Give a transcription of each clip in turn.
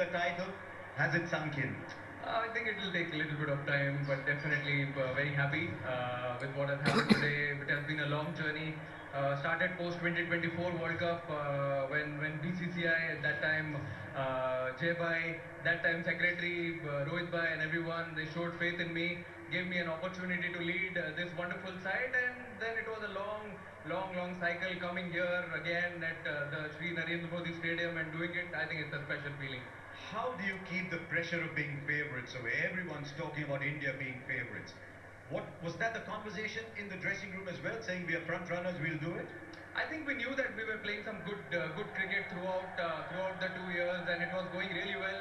the title? Has it sunk in? I think it will take a little bit of time, but definitely very happy with what has happened today. It has been a long journey. Started post 2024 World Cup when BCCI at that time, Jay Bhai, that time Secretary Rohit Bhai and everyone, they showed faith in me, gave me an opportunity to lead this wonderful side, and then it was a long cycle coming here again at the Sri Narendra Modi Stadium and doing it. I think it's a special feeling. How do you keep the pressure of being favourites away? Everyone's talking about India being favourites. What was that the conversation in the dressing room as well, saying we are front runners, we'll do it? I think we knew that we were playing some good cricket throughout the 2 years, and it was going really well.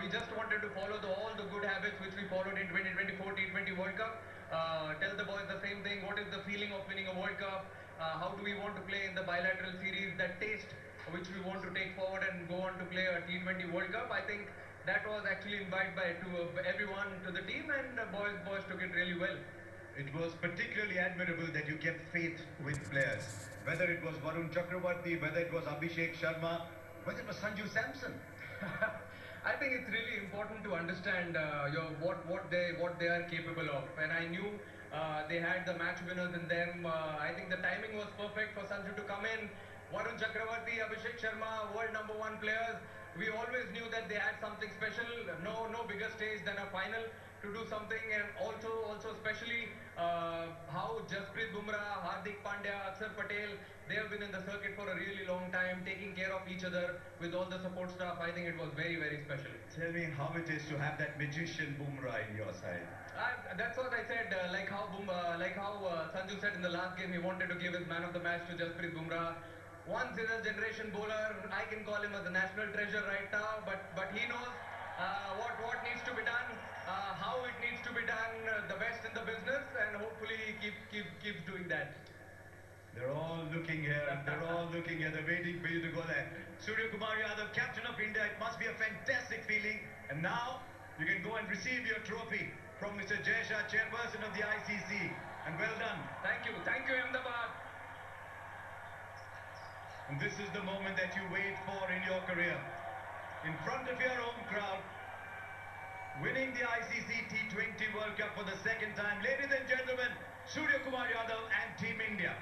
We just wanted to follow all the good habits which we followed in 2024 T20 World Cup. Tell the boys the same thing. What is the feeling of winning a World Cup? How do we want to play in the bilateral series? That taste which we want to take forward and go on to play a T20 World Cup. I think that was actually invited to everyone to the team, and boys took it really well. It was particularly admirable that you kept faith with players. Whether it was Varun Chakravarti, whether it was Abhishek Sharma, whether it was Sanju Samson. I think it's really important to understand what they are capable of. And I knew they had the match winners in them. I think the timing was perfect for Sanju to come in. Varun Chakravarti, Abhishek Sharma, world #1 players. We always knew that they had something special. No bigger stage than a final to do something, and also especially how Jasprit Bumrah, Hardik Pandya, Akshar Patel, they have been in the circuit for a really long time, taking care of each other with all the support staff. I think it was very special. Tell me how it is to have that magician Bumrah in your side. That's what I said. Like how Sanju said in the last game, he wanted to give his man of the match to Jasprit Bumrah. Once in a generation bowler. I can call him as a national treasure right now, but he knows what needs to be done, how it needs to be done, the best in the business, and hopefully he keeps doing that. They're all looking here. They're all looking here. They're waiting for you to go there. Surya Kumar Yadav, captain of India. It must be a fantastic feeling. And now you can go and receive your trophy from Mr. Jay Shah, chairperson of the ICC. And well done. Thank you, Ahmedabad. And this is the moment that you wait for in your career. In front of your home crowd, winning the ICC T20 World Cup for the second time. Ladies and gentlemen, Surya Kumar Yadav and Team India.